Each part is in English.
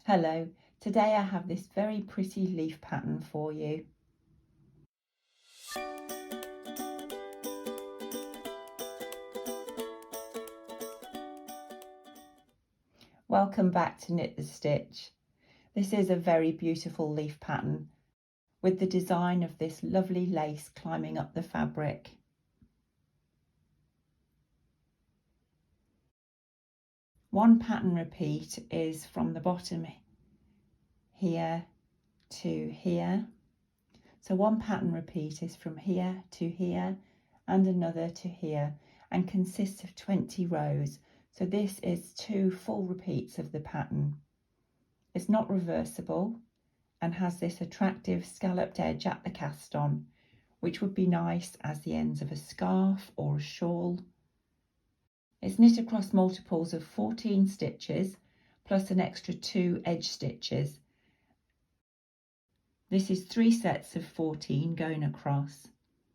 Hello, today I have this very pretty leaf pattern for you. Welcome back to Knit the Stitch. This is a very beautiful leaf pattern with the design of this lovely lace climbing up the fabric. One pattern repeat is from the bottom here to here. So one pattern repeat is from here to here and another to here and consists of 20 rows. So this is 2 full repeats of the pattern. It's not reversible and has this attractive scalloped edge at the cast on, which would be nice as the ends of a scarf or a shawl. It's knit across multiples of 14 stitches plus an extra 2 edge stitches. This is 3 sets of 14 going across,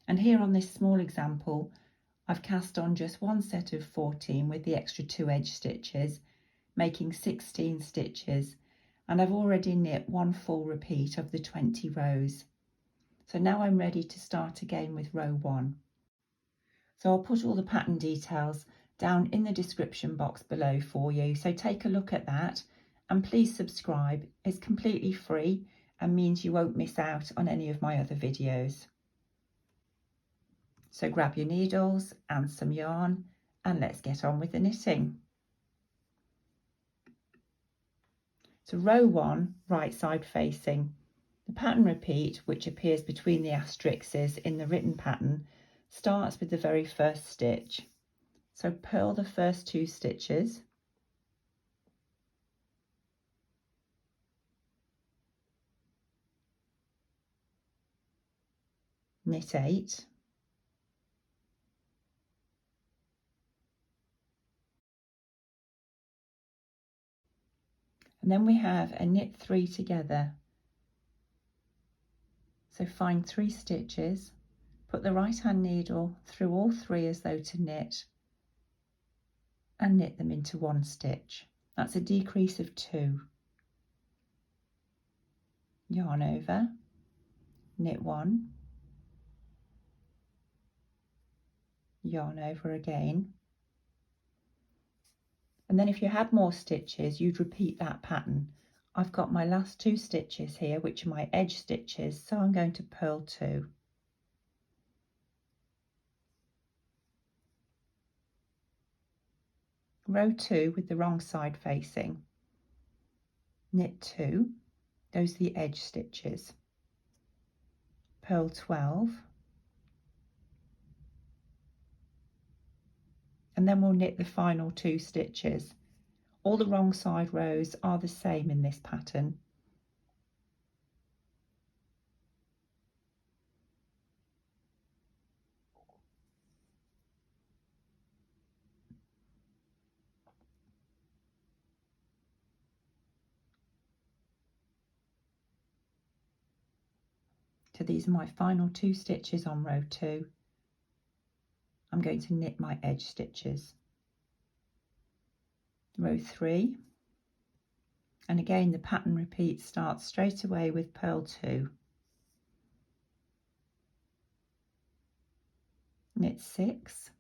and here on this small example I've cast on just 1 set of 14 with the extra 2 edge stitches, making 16 stitches, and I've already knit 1 full repeat of the 20 rows. So now I'm ready to start again with row 1. So I'll put all the pattern details down in the description box below for you, so take a look at that and please subscribe. It's completely free and means you won't miss out on any of my other videos. So grab your needles and some yarn and let's get on with the knitting. So row 1, right side facing. The pattern repeat, which appears between the asterisks in the written pattern, starts with the very first stitch. So purl the first 2 stitches, knit 8, and then we have a knit 3 together. So find 3 stitches, put the right hand needle through all 3 as though to knit, and knit them into 1 stitch. That's a decrease of 2. Yarn over, knit 1, yarn over again, and then if you had more stitches you'd repeat that pattern. I've got my last 2 stitches here which are my edge stitches, so I'm going to purl 2. Row 2 with the wrong side facing, knit 2, those are the edge stitches, purl 12, and then we'll knit the final 2 stitches. All the wrong side rows are the same in this pattern. So these are my final 2 stitches on row 2. I'm going to knit my edge stitches. Row 3, and again the pattern repeat starts straight away with purl 2. Knit 6,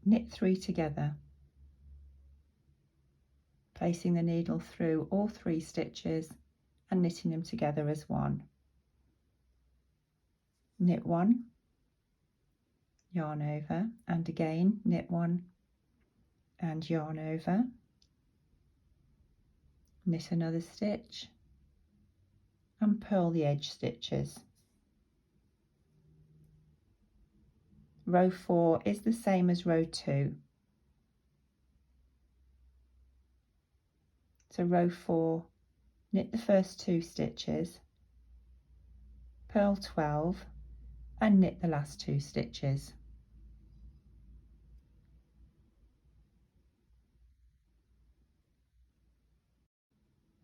knit 3 together, placing the needle through all 3 stitches and knitting them together as one. Knit 1, yarn over, and again knit 1 and yarn over, knit another stitch and purl the edge stitches. Row 4 is the same as row 2. So row 4, knit the first 2 stitches, purl 12 and knit the last 2 stitches.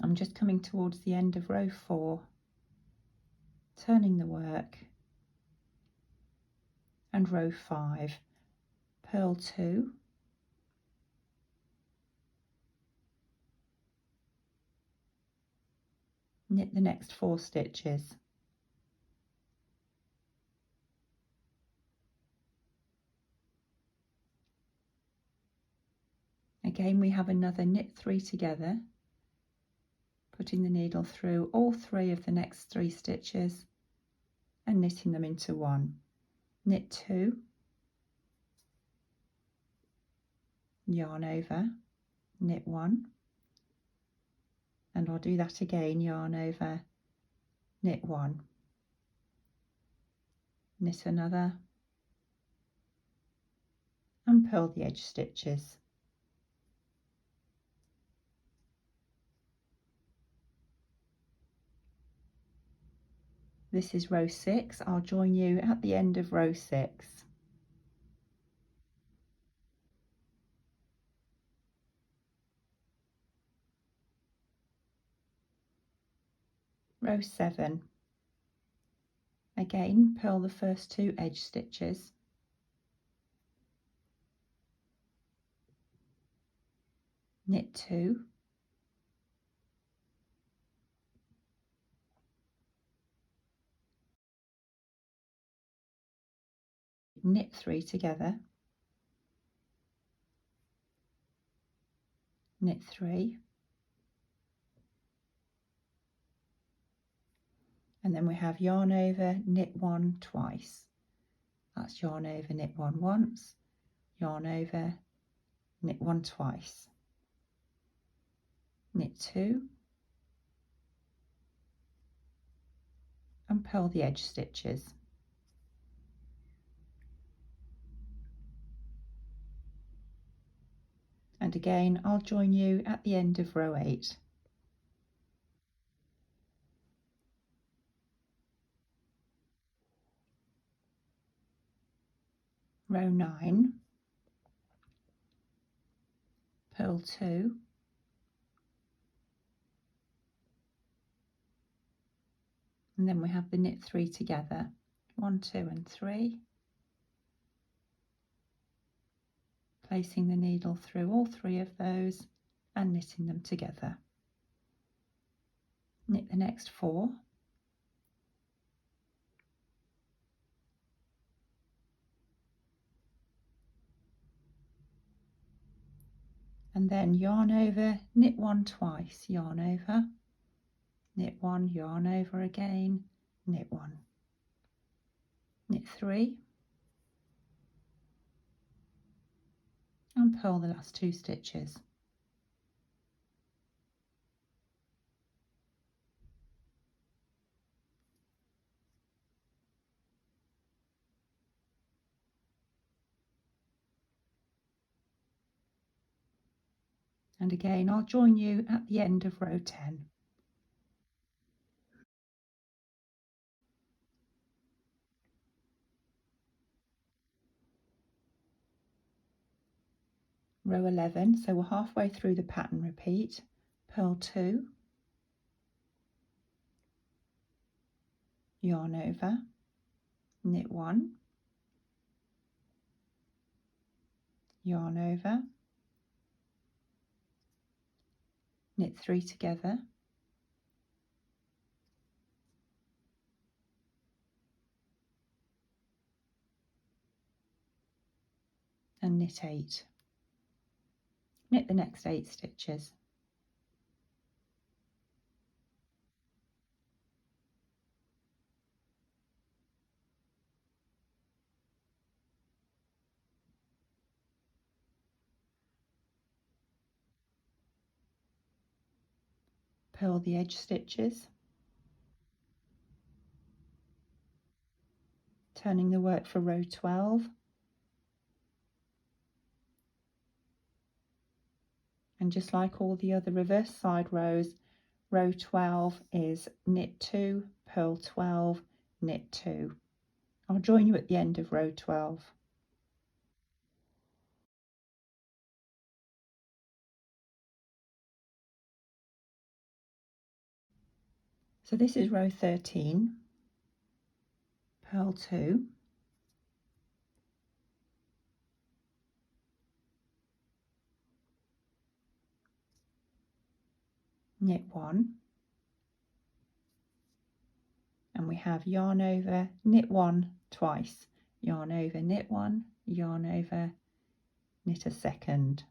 I'm just coming towards the end of row 4, turning the work, and row 5, purl 2, knit the next 4 stitches. Again we have another knit 3 together, putting the needle through all 3 of the next 3 stitches and knitting them into 1. Knit 2, yarn over, knit 1, and I'll do that again, yarn over, knit 1, knit another, and purl the edge stitches. This is row 6. I'll join you at the end of row 6. Row 7. Again, purl the first 2 edge stitches, knit 2, knit 3 together, knit 3, and then we have yarn over, knit 1 twice. That's yarn over, knit 1 once, yarn over, knit 1 twice, knit 2, and purl the edge stitches. And again, I'll join you at the end of row 8. Row 9, purl 2, and then we have the knit 3 together, 1, 2 and 3, placing the needle through all 3 of those and knitting them together. Knit the next 4, and then yarn over, knit 1 twice, yarn over, knit 1, yarn over again, knit 1, knit 3, and purl the last 2 stitches. And again, I'll join you at the end of row 10. Row 11, so we're halfway through the pattern repeat, purl 2, yarn over, knit 1, yarn over, knit 3 together, and knit 8. Knit the next 8 stitches. Purl the edge stitches, turning the work for row 12, and just like all the other reverse side rows, row 12 is knit 2, purl 12, knit 2. I'll join you at the end of row 12. So this is row 13, purl 2, knit 1, and we have yarn over, knit 1 twice, yarn over, knit 1, yarn over, knit a second.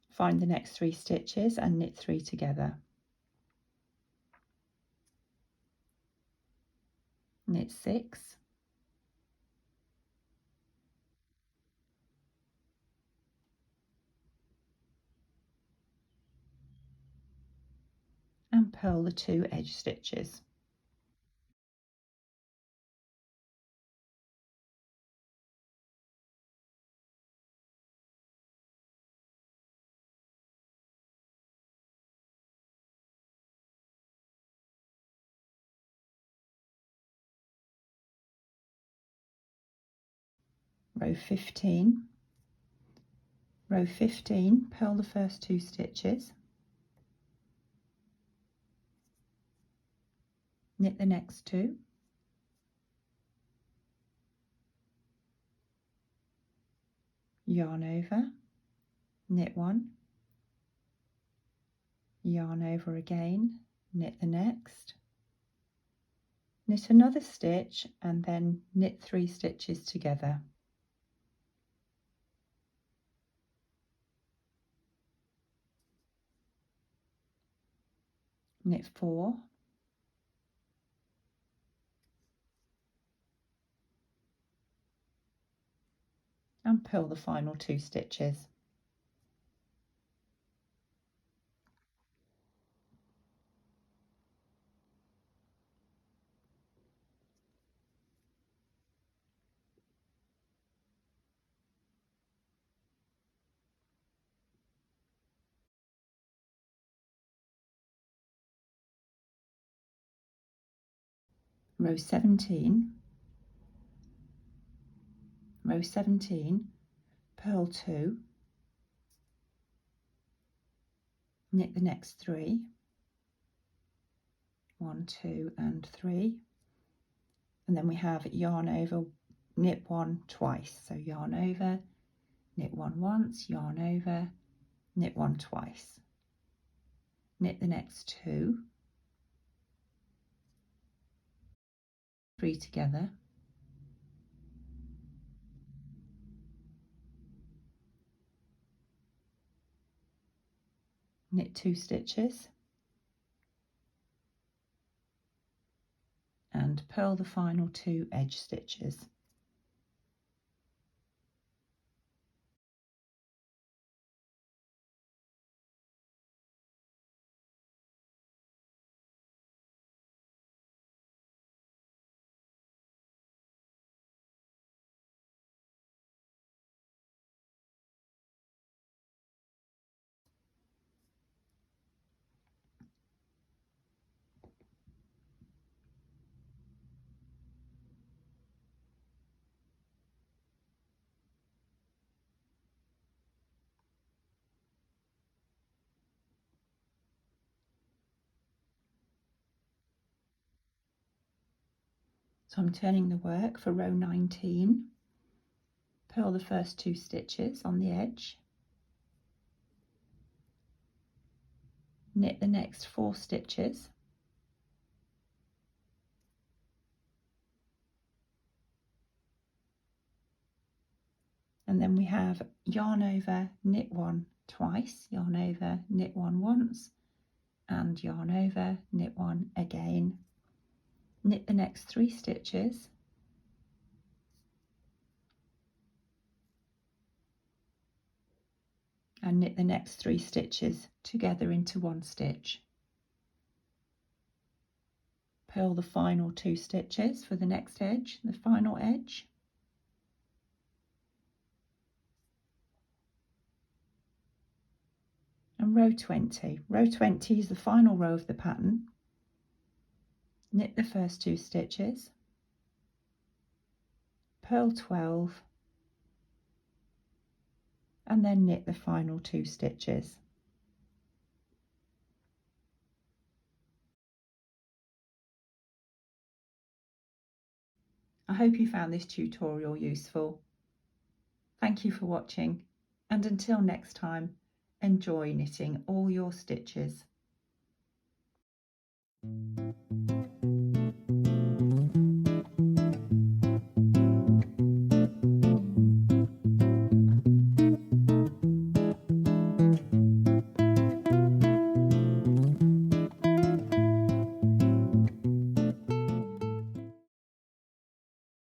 Find the next 3 stitches and knit 3 together. Knit 6, and purl the 2 edge stitches. Row 15, purl the first 2 stitches, knit the next 2, yarn over, knit 1, yarn over again, knit the next, knit another stitch and then knit 3 stitches together. Knit 4, and purl the final 2 stitches. Row 17, purl 2, knit the next 3, 1, 2 and 3, and then we have yarn over, knit 1 twice, so yarn over, knit 1 once, yarn over, knit 1 twice, knit the next 2, 3 together, knit 2 stitches, and purl the final 2 edge stitches. So I'm turning the work for row 19, purl the first 2 stitches on the edge, knit the next 4 stitches, and then we have yarn over, knit 1 twice, yarn over, knit 1 once, and yarn over, knit 1 again, knit the next 3 stitches, and knit the next 3 stitches together into 1 stitch. Purl the final 2 stitches for the next edge, the final edge, and row 20. Row 20 is the final row of the pattern. Knit the first 2 stitches, purl 12, and then knit the final 2 stitches. I hope you found this tutorial useful. Thank you for watching, and until next time, enjoy knitting all your stitches.